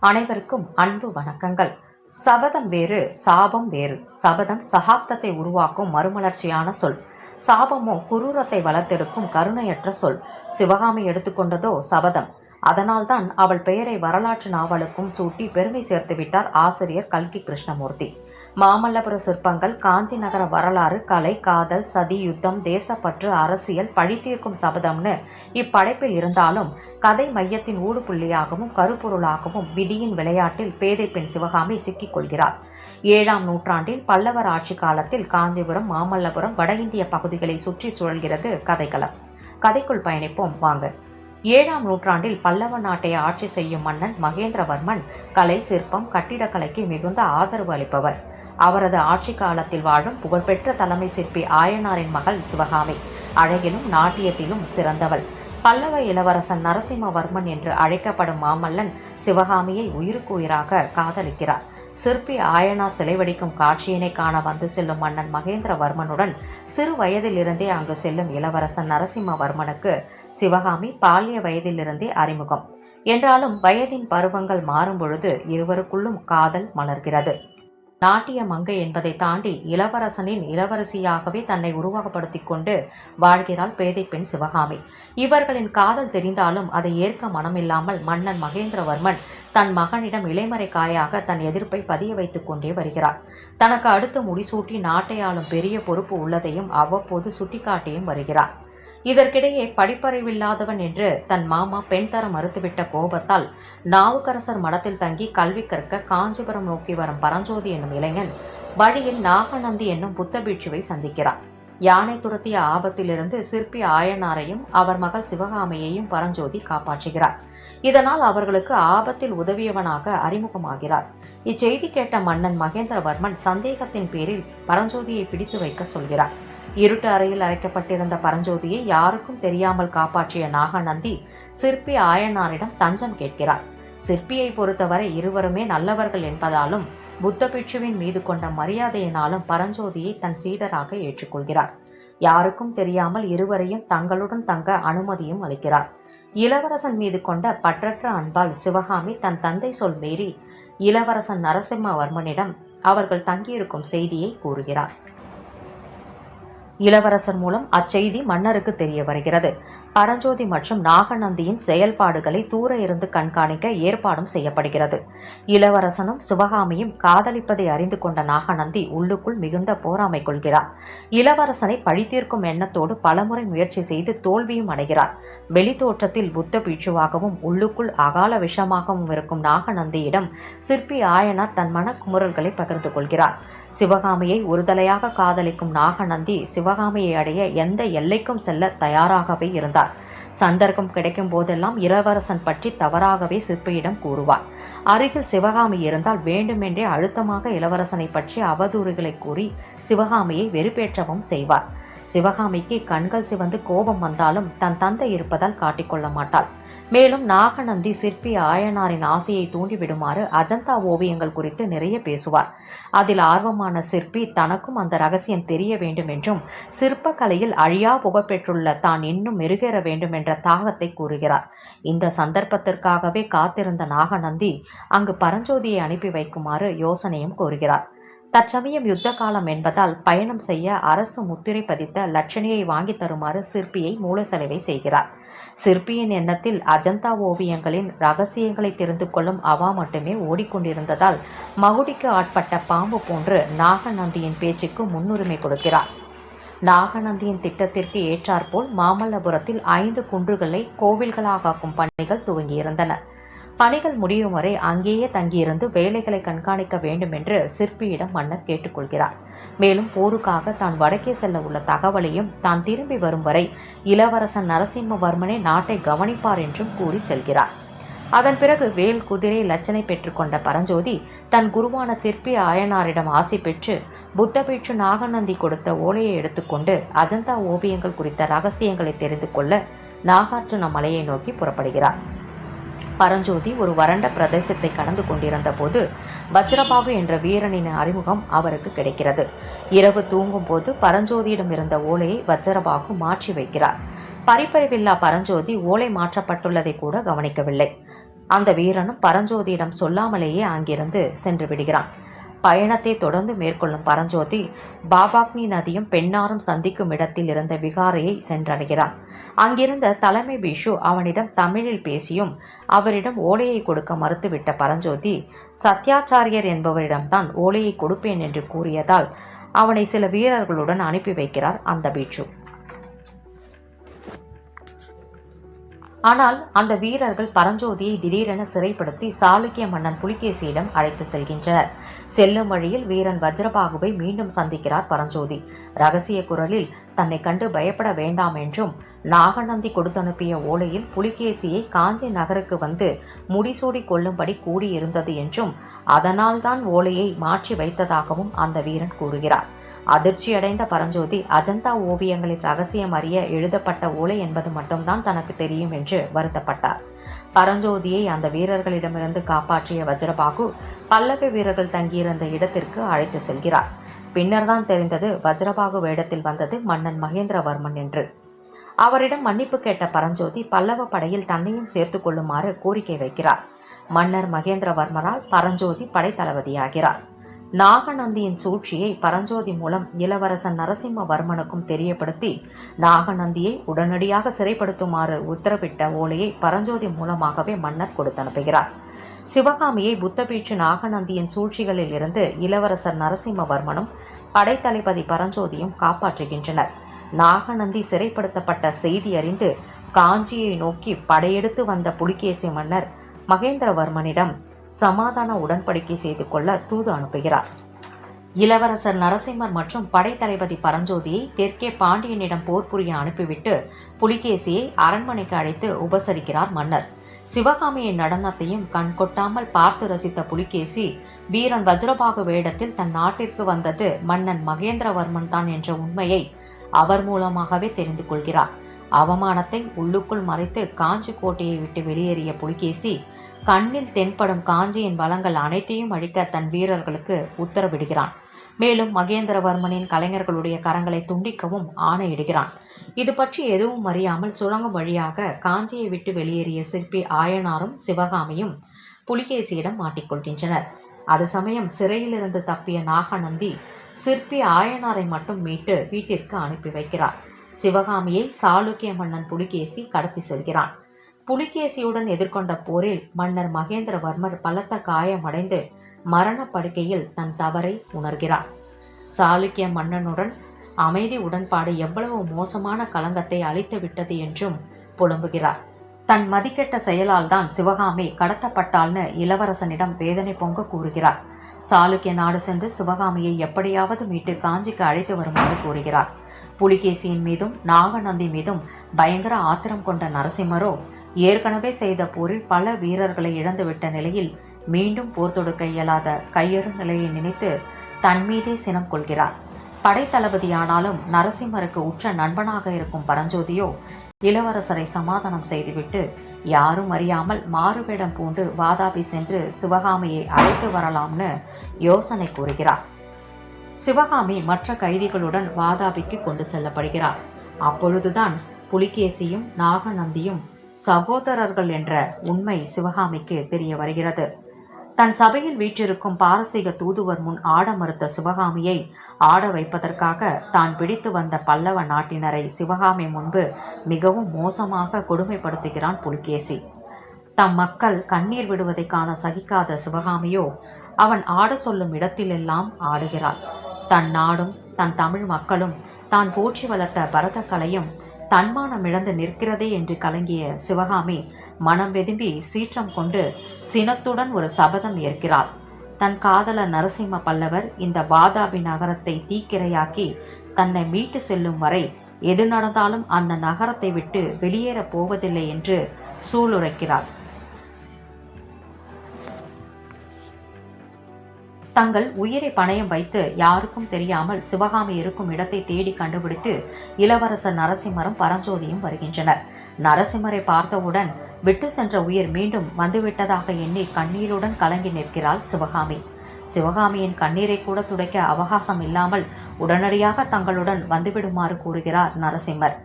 அனைவருக்கும் அன்பு வணக்கங்கள். சபதம் வேறு, சாபம் வேறு. சபதம் சகாப்தத்தை உருவாக்கும் மறுமலர்ச்சியான சொல். சாபமோ குரூரத்தை வளர்த்தெடுக்கும் கருணையற்ற சொல். சிவகாமி எடுத்துக்கொண்டதோ சபதம். அதனால்தான் அவள் பெயரை வரலாற்று நாவலுக்கும் சூட்டி பெருமை சேர்த்துவிட்டார் ஆசிரியர் கல்கி கிருஷ்ணமூர்த்தி. மாமல்லபுர சிற்பங்கள், காஞ்சி நகர வரலாறு, கலை, காதல், சதி, யுத்தம், தேசப்பற்று, அரசியல், பழித்தீர்க்கும் சபதம்னு இப்படைப்பில் இருந்தாலும் கதை மையத்தின் ஊடுபுள்ளியாகவும் கருப்பொருளாகவும் விதியின் விளையாட்டில் பேதை பெண் சிவகாமி சிக்கிக் கொள்கிறார். 7ஆம் நூற்றாண்டில் பல்லவர் ஆட்சி காலத்தில் காஞ்சிபுரம், மாமல்லபுரம், வட இந்திய பகுதிகளை சுற்றி சுழல்கிறது கதைக்களம். கதைக்குள் பயணிப்போம் வாங்க. 7ஆம் நூற்றாண்டில் பல்லவ நாட்டை ஆட்சி செய்யும் மன்னன் மகேந்திரவர்மன் கலை, சிற்பம், கட்டிடக்கலைக்கு மிகுந்த ஆதரவு அளிப்பவர். அவரது ஆட்சி காலத்தில் வாழும் புகழ்பெற்ற தலைமை சிற்பி ஆயனாரின் மகள் சிவகாமி அழகிலும் நாட்டியத்திலும் சிறந்தவள். பல்லவ இளவரசன் நரசிம்மவர்மன் என்று அழைக்கப்படும் மாமல்லன் சிவகாமியை உயிருக்கு உயிராக காதலிக்கிறார். சிற்பி ஆயனார் சிலை வடிக்கும் காட்சியினை காண வந்து செல்லும் மன்னன் மகேந்திரவர்மனுடன் சிறு வயதிலிருந்தே அங்கு செல்லும் இளவரசன் நரசிம்மவர்மனுக்கு சிவகாமி பால்ய வயதிலிருந்தே அறிமுகம். என்றாலும் வயதின் பருவங்கள் மாறும் பொழுது இருவருக்குள்ளும் காதல் மலர்கிறது. நாட்டிய மங்கை என்பதை தாண்டி இளவரசனின் இளவரசியாகவே தன்னை உருவகப்படுத்திக் கொண்டு வாழ்கிறாள் பேதை பெண் சிவகாமி. இவர்களின் காதல் தெரிந்தாலும் அதை ஏற்க மனமில்லாமல் மன்னன் மகேந்திரவர்மன் தன் மகனிடம் இலைமறை காயாக தன் எதிர்ப்பை பதிய வைத்துக் கொண்டே வருகிறார். தனக்கு அடுத்து முடிசூட்டி நாட்டை ஆளும் பெரிய பொறுப்பு உள்ளதையும் அவ்வப்போது சுட்டிக்காட்டியும் வருகிறார். இதற்கிடையே படிப்பறிவில்லாதவன் என்று தன் மாமா பெண் தர மறுத்துவிட்ட கோபத்தால் நாவுக்கரசர் மடத்தில் தங்கி கல்வி கற்க காஞ்சிபுரம் நோக்கி வரும் பரஞ்சோதி என்னும் இளைஞன் வழியில் நாகநந்தி என்னும் புத்த பிட்சுவை சந்திக்கிறார். யானை துரத்திய ஆபத்திலிருந்து சிற்பி ஆயனாரையும் அவர் மகள் சிவகாமியையும் பரஞ்சோதி காப்பாற்றுகிறார். இதனால் அவர்களுக்கு ஆபத்தில் உதவியவனாக அறிமுகமாகிறார். இச்செய்தி கேட்ட மன்னன் மகேந்திரவர்மன் சந்தேகத்தின் பேரில் பரஞ்சோதியை பிடித்து வைக்க சொல்கிறார். இருட்டு அறையில் அடைக்கப்பட்டிருந்த பரஞ்சோதியை யாருக்கும் தெரியாமல் காப்பாற்றிய நாகநந்தி சிற்பி ஆயனாரிடம் தஞ்சம் கேட்கிறார். சிற்பியை பொறுத்தவரை இருவருமே நல்லவர்கள் என்பதாலும் புத்த பிட்சுவின் மீது கொண்ட மரியாதையினாலும் பரஞ்சோதியை தன் சீடராக ஏற்றுக்கொள்கிறார். யாருக்கும் தெரியாமல் இருவரையும் தங்களுடன் தங்க அனுமதியும் அளிக்கிறார். இளவரசன் மீது கொண்ட பற்றற்ற அன்பால் சிவகாமி தன் தந்தை சொல் மீறி இளவரசன் நரசிம்மவர்மனிடம் அவர்கள் தங்கியிருக்கும் செய்தியை கூறுகிறார். இளவரசர் மூலம் அச்செய்தி மன்னருக்கு தெரிய வருகிறது. பரஞ்சோதி மற்றும் நாகநந்தியின் செயல்பாடுகளை தூர இருந்து கண்காணிக்க ஏற்பாடும் செய்யப்படுகிறது. இளவரசனும் சிவகாமியும் காதலிப்பதை அறிந்து கொண்ட நாகநந்தி உள்ளுக்குள் மிகுந்த போராமை கொள்கிறார். இளவரசனை பழித்தீர்க்கும் எண்ணத்தோடு பலமுறை முயற்சி செய்து தோல்வியும் அடைகிறார். வெளித்தோற்றத்தில் புத்த பிட்சுவாகவும் உள்ளுக்குள் அகால விஷமாகவும் இருக்கும் நாகநந்தியிடம் சிற்பி ஆயனார் தன் மனக்குமுறல்களை பகிர்ந்து கொள்கிறார். சிவகாமியை ஒருதலையாக காதலிக்கும் நாகநந்தி சிவகாமியை அடைய எந்த எல்லைக்கும் செல்ல தயாராகவே இருந்தார். சந்தர்ப்பம் கிடைக்கும் போதெல்லாம் இளவரசன் பற்றி தவறாகவே சிற்பியிடம் கூறுவார். அருகில் சிவகாமி இருந்தால் வேண்டுமென்றே அழுத்தமாக இளவரசனை பற்றி அவதூறுகளை கூறி சிவகாமியை வெறுப்பேற்றவும் செய்வார். சிவகாமிக்கு கண்கள் சிவந்து கோபம் வந்தாலும் தன் தந்தை இருப்பதால் காட்டிக்கொள்ள மாட்டாள். மேலும் நாகநந்தி சிற்பி ஆயனாரின் ஆசையை தூண்டிவிடுமாறு அஜந்தா ஓவியங்கள் குறித்து நிறைய பேசுவார். அதில் ஆர்வமான சிற்பி தனக்கும் அந்த ரகசியம் தெரிய வேண்டும் என்றும் சிற்பக்கலையில் அழியா புகழ்பெற்றுள்ள தான் இன்னும் மெருகேற வேண்டும் என்ற தாகத்தை கூறுகிறார். இந்த சந்தர்ப்பத்திற்காகவே காத்திருந்த நாகநந்தி அங்கு பரஞ்சோதியை அனுப்பி வைக்குமாறு யோசனையும் கோருகிறார். தற்சமயம் யுத்த காலம் என்பதால் பயணம் செய்ய அரசு முத்திரை பதித்த லட்சணியை வாங்கி தருமாறு சிற்பியை மூலசெலவை செய்கிறார். சிற்பியின் எண்ணத்தில் அஜந்தா ஓவியங்களின் ரகசியங்களை தெரிந்து கொள்ளும் அவா மட்டுமே ஓடிக்கொண்டிருந்ததால் மகுடிக்கு ஆட்பட்ட பாம்பு போன்று நாகநந்தியின் பேச்சுக்கு முன்னுரிமை கொடுக்கிறார். நாகநந்தியின் திட்டத்திற்கு ஏற்றாற்போல் மாமல்லபுரத்தில் 5 குன்றுகளை கோவில்களாகும் பணிகள் துவங்கியிருந்தன. பணிகள் முடியும் வரை அங்கேயே தங்கியிருந்து வேலைகளை கண்காணிக்க வேண்டும் என்று சிற்பியிடம் மன்னர் கேட்டுக்கொள்கிறார். மேலும் போருக்காக தான் வடக்கே செல்ல உள்ள தகவலையும் தான் திரும்பி வரும் வரை இளவரசன் நரசிம்மவர்மனே நாட்டை கவனிப்பார் என்றும் கூறி செல்கிறார். அதன் பிறகு வேல், குதிரை, லட்சணை பெற்றுக்கொண்ட பரஞ்சோதி தன் குருவான சிற்பி ஆயனாரிடம் ஆசி பெற்று புத்த பிட்சு நாகநந்தி கொடுத்த ஓலையை எடுத்துக்கொண்டு அஜந்தா ஓவியங்கள் குறித்த ரகசியங்களை தெரிந்து கொள்ள நாகார்ஜுன மலையை நோக்கி புறப்படுகிறார். பரஞ்சோதி ஒரு வறண்ட பிரதேசத்தை கடந்து கொண்டிருந்த போது வஜ்ரபாகு என்ற வீரனின் அறிமுகம் அவருக்கு கிடைக்கிறது. இரவு தூங்கும் போது பரஞ்சோதியிடம் இருந்த ஓலையை வஜ்ரபாகு மாற்றி வைக்கிறார். பரிப்பறிவில்லா பரஞ்சோதி ஓலை மாற்றப்பட்டுள்ளதை கூட கவனிக்கவில்லை. அந்த வீரனும் பரஞ்சோதியிடம் சொல்லாமலேயே அங்கிருந்து சென்று விடுகிறான். பயணத்தை தொடர்ந்து மேற்கொள்ளும் பரஞ்சோதி பாபாக்னி நதியும் பெண்ணாரும் சந்திக்கும் இடத்தில் இருந்த விகாரையை சென்றடைகிறான். அங்கிருந்த தலைமை பிஷு அவனிடம் தமிழில் பேசியும் அவரிடம் ஓலையை கொடுக்க மறுத்துவிட்ட பரஞ்சோதி சத்யாச்சாரியர் என்பவரிடம்தான் ஓலையை கொடுப்பேன் என்று கூறியதால் அவனை சில வீரர்களுடன் அனுப்பி வைக்கிறார் அந்த பிட்சு. ஆனால் அந்த வீரர்கள் பரஞ்சோதியை திடீரென சிறைப்படுத்தி சாளுக்கிய மன்னன் புலிகேசியிடம் அழைத்து செல்கின்றனர். செல்லும் வழியில் வீரன் வஜ்ரபாகுவை மீண்டும் சந்திக்கிறார் பரஞ்சோதி. ரகசிய குரலில் தன்னை கண்டு பயப்பட வேண்டாம் என்றும் நாகநந்தி கொடுத்தனுப்பிய ஓலையில் புலிகேசியை காஞ்சி நகருக்கு வந்து முடிசூடி கொள்ளும்படி கூடியிருந்தது என்றும் அதனால்தான் ஓலையை மாற்றி வைத்ததாகவும் அந்த வீரன் கூறுகிறார். அதிர்ச்சியடைந்த பரஞ்சோதி அஜந்தா ஓவியங்களின் ரகசியம் அறிய எழுதப்பட்ட ஓலை என்பது மட்டும்தான் தனக்கு தெரியும் என்று வருத்தப்பட்டார். பரஞ்சோதியை அந்த வீரர்களிடமிருந்து காப்பாற்றிய வஜ்ரபாகு பல்லவ வீரர்கள் தங்கியிருந்த இடத்திற்கு அழைத்து செல்கிறார். பின்னர்தான் தெரிந்தது வஜ்ரபாகு வேடத்தில் வந்தது மன்னன் மகேந்திரவர்மன் என்று. அவரிடம் மன்னிப்பு கேட்ட பரஞ்சோதி பல்லவ படையில் தன்னையும் சேர்த்து கொள்ளுமாறு கோரிக்கை வைக்கிறார். மன்னர் மகேந்திரவர்மரால் பரஞ்சோதி படைத்தளபதியாகிறார். நாகநந்தியின் சூழ்ச்சியை பரஞ்சோதி மூலம் இளவரசன் நரசிம்மவர்மனுக்கும் தெரியப்படுத்தி நாகநந்தியை உடனடியாக சிறைப்படுத்துமாறு உத்தரவிட்ட ஓலையை பரஞ்சோதி மூலமாகவே மன்னர் கொடுத்தனுப்புகிறார். சிவகாமியை புத்தபீட்சு நாகநந்தியின் சூழ்ச்சிகளில் இருந்து இளவரசர் நரசிம்மவர்மனும் படைத்தளபதி பரஞ்சோதியும் காப்பாற்றுகின்றனர். நாகநந்தி சிறைப்படுத்தப்பட்ட செய்தி அறிந்து காஞ்சியை நோக்கி படையெடுத்து வந்த புலிகேசி மன்னர் மகேந்திரவர்மனிடம் சமாதான உடன்படிக்கை செய்து கொள்ள தூது அனுப்புகிறார். இளவரசர் நரசிம்மர் மற்றும் படைத்தளபதி பரஞ்சோதியை தெற்கே பாண்டியனிடம் போர் புரிய அனுப்பிவிட்டு புலிகேசியை அரண்மனைக்கு அழைத்து உபசரிக்கிறார் மன்னர். சிவகாமியின் நடனத்தையும் கண் கொட்டாமல் பார்த்து ரசித்த புலிகேசி வீரன் வஜ்ரபாகு வேடத்தில் தன் நாட்டிற்கு வந்தது மன்னன் மகேந்திரவர்மன் தான் என்ற உண்மையை அவர் மூலமாகவே தெரிந்து கொள்கிறார். அவமானத்தை உள்ளுக்குள் மறைத்து காஞ்சி கோட்டையை விட்டு வெளியேறிய புலிகேசி கண்ணில் தென்படும் காஞ்சியின் வளங்கள் அனைத்தையும் அழிக்க தன் வீரர்களுக்கு உத்தரவிடுகிறான். மேலும் மகேந்திரவர்மனின் கலைஞர்களுடைய கரங்களை துண்டிக்கவும் ஆணையிடுகிறான். இது பற்றி எதுவும் அறியாமல் சுரங்கம் வழியாக காஞ்சியை விட்டு வெளியேறிய சிற்பி ஆயனாரும் சிவகாமியும் புலிகேசியிடம் மாட்டிக்கொள்கின்றனர். அது சமயம் சிறையிலிருந்து தப்பிய நாகநந்தி சிற்பி ஆயனாரை மட்டும் மீட்டு வீட்டிற்கு அனுப்பி வைக்கிறார். சிவகாமியை சாளுக்கிய மன்னன் புலிகேசி கடத்தி செல்கிறான். புலிகேசியுடன் எதிர்கொண்ட போரில் மன்னர் மகேந்திரவர்மர் பலத்த காயமடைந்து மரணப்படுக்கையில் தன் தவறை உணர்கிறார். சாளுக்கிய மன்னனுடன் அமைதி உடன்பாடு எவ்வளவு மோசமான களங்கத்தை அளித்து விட்டது என்றும் புலம்புகிறார். தன் மதிக்கெட்ட செயலால் தான் சிவகாமி கடத்தப்பட்டாள்னு இளவரசனிடம் வேதனை பொங்க கூறுகிறார். சாளுக்கிய நாடு சென்று சிவகாமியை எப்படியாவது மீட்டு காஞ்சிக்கு அழைத்து வருமாறு கூறுகிறார். புலிகேசியின் மீதும் நாகநந்தி மீதும் பயங்கர ஆத்திரம் கொண்ட நரசிம்மரோ ஏற்கனவே செய்த போரில் பல வீரர்களை இழந்துவிட்ட நிலையில் மீண்டும் போர் தொடுக்க இயலாத கையறு நிலையை நினைத்து தன் மீதே சினம் கொள்கிறார். படைத்தளபதியானாலும் நரசிம்மருக்கு உற்ற நண்பனாக இருக்கும் பரஞ்சோதியோ இளவரசரை சமாதானம் செய்துவிட்டு யாரும் அறியாமல் மாறுவேடம் பூண்டு வாதாபி சென்று சிவகாமியை அழைத்து வரலாம்னு யோசனை கூறுகிறார். சிவகாமி மற்ற கைதிகளுடன் வாதாபிக்கு கொண்டு செல்லப்படுகிறார். அப்பொழுதுதான் புலிகேசியும் நாகநந்தியும் சகோதரர்கள் என்ற உண்மை சிவகாமிக்கு தெரிய வருகிறது. தன் சபையில் வீற்றிருக்கும் பாரசீக தூதுவர் முன் ஆட மறுத்த சிவகாமியை ஆட வைப்பதற்காக தான் பிடித்து வந்த பல்லவ நாட்டினரை சிவகாமி முன்பு மிகவும் மோசமாக கொடுமைப்படுத்துகிறான் புலிகேசி. தம் மக்கள் கண்ணீர் விடுவதை காண சகிக்காத சிவகாமியோ அவன் ஆட சொல்லும் இடத்திலெல்லாம் ஆடுகிறாள். தன் நாடும் தன் தமிழ் மக்களும் தான் போற்றி வளர்த்த பரத கலையும் தன்மானம் இழந்து நிற்கிறதே என்று கலங்கிய சிவகாமி மனம் வெதும்பி சீற்றம் கொண்டு சினத்துடன் ஒரு சபதம் ஏற்கிறாள். தன் காதலர் நரசிம்ம பல்லவர் இந்த வாதாபி நகரத்தை தீக்கிரையாக்கி தன்னை மீட்டு செல்லும் வரை எது நடந்தாலும் அந்த நகரத்தை விட்டு வெளியேறப் போவதில்லை என்று சூளுரைக்கிறாள். தங்கள் உயிரை பணயம் வைத்து யாருக்கும் தெரியாமல் சிவகாமி இருக்கும் இடத்தை தேடி கண்டுபிடித்து இளவரசர் நரசிம்மரும் பரஞ்சோதியும் வருகின்றனர். நரசிம்மரை பார்த்தவுடன் விட்டு சென்ற உயிர் மீண்டும் வந்துவிட்டதாக எண்ணி கண்ணீருடன் கலங்கி நிற்கிறாள் சிவகாமி. சிவகாமியின் கண்ணீரை கூட துடைக்க அவகாசம் இல்லாமல் உடனடியாக தங்களுடன் வந்துவிடுமாறு கூறுகிறார் நரசிம்மர்.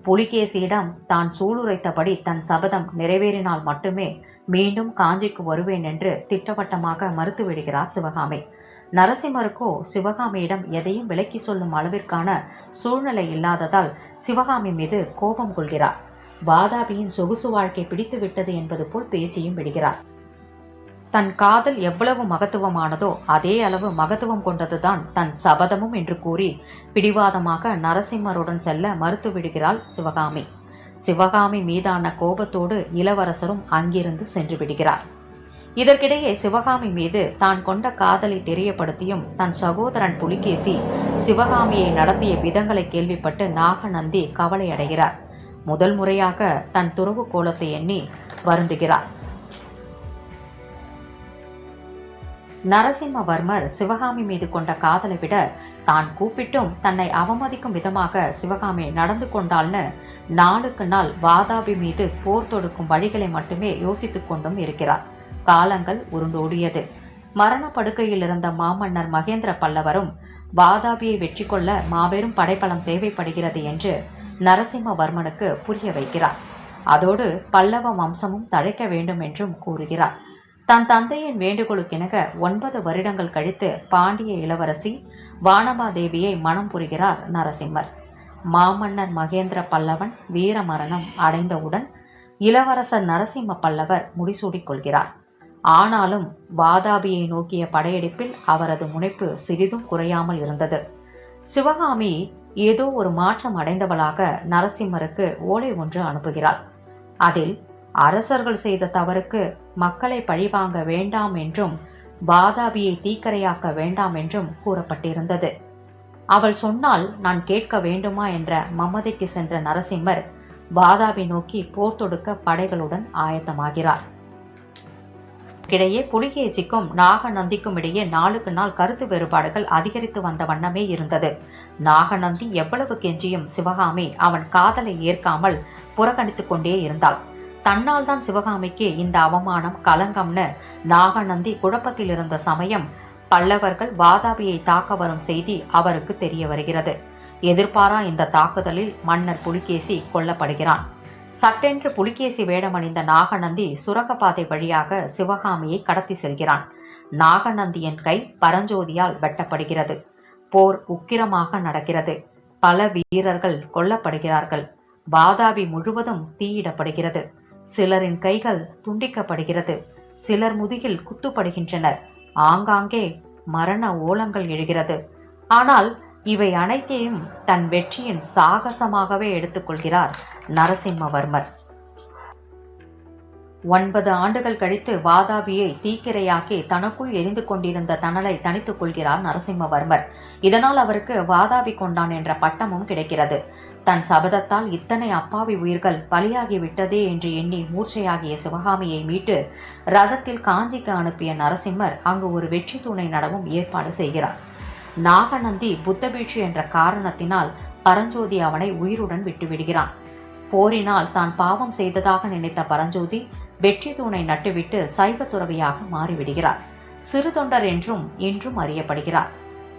புலிகேசியிடம் தான் சூளுரைத்தபடி தன் சபதம் நிறைவேறினால் மட்டுமே மீண்டும் காஞ்சிக்கு வருவேன் என்று திட்டவட்டமாக மறுத்துவிடுகிறார் சிவகாமி. நரசிம்மருக்கோ சிவகாமியிடம் எதையும் விலக்கி சொல்லும் அளவிற்கான சூழ்நிலை இல்லாததால் சிவகாமி மீது கோபம் கொள்கிறார். வாதாபியின் சொகுசு வாழ்க்கை பிடித்து விட்டது என்பது போல் பேசியும் விடுகிறார். தன் காதல் எவ்வளவு மகத்துவமானதோ அதே அளவு மகத்துவம் கொண்டதுதான் தன் சபதமும் என்று கூறி பிடிவாதமாக நரசிம்மருடன் செல்ல மறுத்து விடுகிறாள் சிவகாமி. சிவகாமி மீதான கோபத்தோடு இளவரசரும் அங்கிருந்து சென்று விடுகிறார். இதற்கிடையே சிவகாமி மீது தான் கொண்ட காதலை தெரியப்படுத்தியும் தன் சகோதரன் புலிகேசி சிவகாமியை நடத்திய விதங்களை கேள்விப்பட்டு நாகநந்தி கவலை அடைகிறார். முதல் முறையாக தன் துறவு கோலத்தை எண்ணி வருந்துகிறார். நரசிம்மவர்மர் சிவகாமி மீது கொண்ட காதலை விட தான் கூப்பிட்டும் தன்னை அவமதிக்கும் விதமாக சிவகாமி நடந்து கொண்டாள்னு நாளுக்கு நாள் வாதாபி மீது போர் தொடுக்கும் வழிகளை மட்டுமே யோசித்துக் கொண்டும் இருக்கிறார். காலங்கள் உருண்டோடியது. மரணப்படுக்கையில் இருந்த மாமன்னர் மகேந்திர பல்லவரும் வாதாபியை வெற்றி கொள்ள மாபெரும் படைபலம் தேவைப்படுகிறது என்று நரசிம்மவர்மனுக்கு புரிய வைக்கிறார். அதோடு பல்லவ வம்சமும் தழைக்க வேண்டும் என்றும் கூறுகிறார். தன் தந்தையின் வேண்டுகோளுக்கிணங்க 9 வருடங்கள் கழித்து பாண்டிய இளவரசி வானமாதேவியை மணம் புரிகிறார் நரசிம்மர். மாமன்னர் மகேந்திர பல்லவன் வீரமரணம் அடைந்தவுடன் இளவரசர் நரசிம்ம பல்லவர் முடிசூடிக் கொள்கிறார். ஆனாலும் வாதாபியை நோக்கிய படையெடுப்பில் அவரது முனைப்பு சிறிதும் குறையாமல் இருந்தது. சிவகாமி ஏதோ ஒரு மாற்றம் அடைந்தவளாக நரசிம்மருக்கு ஓலை ஒன்று அனுப்புகிறாள். அதில் அரசர்கள் செய்த தவறுக்கு மக்களை பழிவாங்க வேண்டாம் என்றும் வாதாபியை தீக்கரையாக்க வேண்டாம் என்றும் கூறப்பட்டிருந்தது. அவள் சொன்னால் நான் கேட்க வேண்டுமா என்ற மமதைக்கு சென்ற நரசிம்மர் வாதாபி நோக்கி போர் தொடுக்க படைகளுடன் ஆயத்தமாகிறார். இடையே புலிகேசிக்கும் நாகநந்திக்கும் இடையே நாளுக்கு நாள் கருத்து வேறுபாடுகள் அதிகரித்து வந்த வண்ணமே இருந்தது. நாகநந்தி எவ்வளவு கெஞ்சியும் சிவகாமி அவன் காதலை ஏற்காமல் புறக்கணித்துக் கொண்டே இருந்தாள். தன்னால் தான் சிவகாமிக்கு இந்த அவமானம் களங்கம்னு நாகநந்தி குழப்பத்தில் இருந்த சமயம் பல்லவர்கள் வாதாபியை தாக்க வரும் செய்தி அவருக்கு தெரிய வருகிறது. எதிர்பாரா இந்த தாக்குதலில் மன்னர் புலிகேசி கொல்லப்படுகிறான். சட்டென்று புலிகேசி வேடமணிந்த நாகநந்தி சுரங்கப்பாதை வழியாக சிவகாமியை கடத்தி செல்கிறான். நாகநந்தியின் கை பரஞ்சோதியால் வெட்டப்படுகிறது. போர் உக்கிரமாக நடக்கிறது. பல வீரர்கள் கொல்லப்படுகிறார்கள். வாதாபி முழுவதும் தீயிடப்படுகிறது. சிலரின் கைகள் துண்டிக்கப்படுகிறது. சிலர் முதுகில் குத்துப்படுகின்றனர். ஆங்காங்கே மரண ஓலங்கள் எழுகிறது. ஆனால் இவை அனைத்தையும் தன் வெற்றியின் சாகசமாகவே எடுத்துக்கொள்கிறார் நரசிம்மவர்மர். 9 ஆண்டுகள் கழித்து வாதாபியை தீக்கிரையாக்கி தனக்குள் எரிந்து கொண்டிருந்த தணலை தணித்துக் கொள்கிறார் நரசிம்மவர்மர். இதனால் அவருக்கு வாதாபி கொண்டான் என்ற பட்டமும் கிடைக்கிறது. தன் சபதத்தால் இத்தனை அப்பாவி உயிர்கள் பலியாகிவிட்டதே என்று எண்ணி மூர்ச்சையாகிய சிவகாமியை மீட்டு ரதத்தில் காஞ்சிக்கு அனுப்பிய நரசிம்மர் அங்கு ஒரு வெற்றி தூணை நடவும் ஏற்பாடு செய்கிறார். நாகநந்தி புத்தபீட்சு என்ற காரணத்தினால் பரஞ்சோதி அவனை உயிருடன் விட்டுவிடுகிறான். போரினால் தான் பாவம் செய்ததாக நினைத்த பரஞ்சோதி வெற்றி தூணை நட்டுவிட்டு சைவ துறவியாக மாறிவிடுகிறார். சிறு தொண்டர் என்றும் இன்றும் அறியப்படுகிறார்.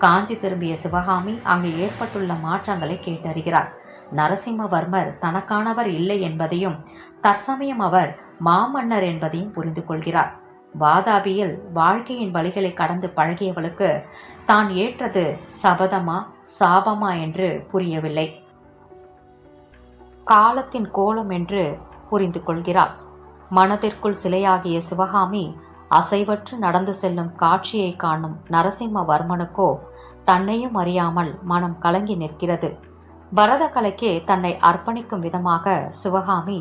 காஞ்சி திரும்பிய சிவகாமி அங்கு ஏற்பட்டுள்ள மாற்றங்களை கேட்டறிகிறார். நரசிம்மவர்மர் தனக்கானவர் இல்லை என்பதையும் தற்சமயம் அவர் மாமன்னர் என்பதையும் புரிந்து கொள்கிறார். வாதாபியில் வாழ்க்கையின் வழிகளை கடந்து பழகியவளுக்கு தான் ஏற்றது சபதமா சாபமா என்று புரியவில்லை. காலத்தின் கோலம் என்று புரிந்து கொள்கிறாள். மனதிற்குள் சிலையாகிய சிவகாமி அசைவற்று நடந்து செல்லும் காட்சியை காணும் நரசிம்மவர்மனுக்கோ தன்னையும் அறியாமல் மனம் கலங்கி நிற்கிறது. பரத கலைக்கே தன்னை அர்ப்பணிக்கும் விதமாக சிவகாமி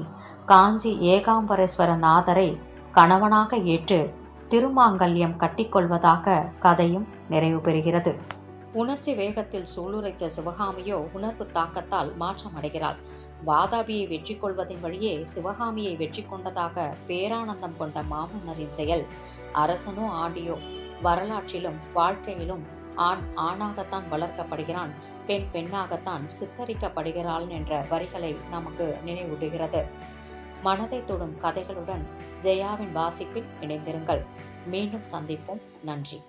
காஞ்சி ஏகாம்பரேஸ்வர நாதரை கணவனாக ஏற்று திருமாங்கல்யம் கட்டிக்கொள்வதாக கதையும் நிறைவு பெறுகிறது. உணர்ச்சி வேகத்தில் சூளுரைத்த சிவகாமியோ உணர்வு தாக்கத்தால் மாற்றமடைகிறாள். வாதாபியை வெற்றி கொள்வதன் வழியே சிவகாமியை வெற்றி கொண்டதாக பேரானந்தம் கொண்ட மாமன்னரின் செயல் அரசனோ ஆண்டியோ வரலாற்றிலும் வாழ்க்கையிலும் ஆண் ஆணாகத்தான் வளர்க்கப்படுகிறான், பெண் பெண்ணாகத்தான் சித்தரிக்கப்படுகிறாள் என்ற வரிகளை நமக்கு நினைவூட்டுகிறது. மனதை தொடும் கதைகளுடன் ஜெயாவின் வாசிப்பில் இணைந்திருங்கள். மீண்டும் சந்திப்போம். நன்றி.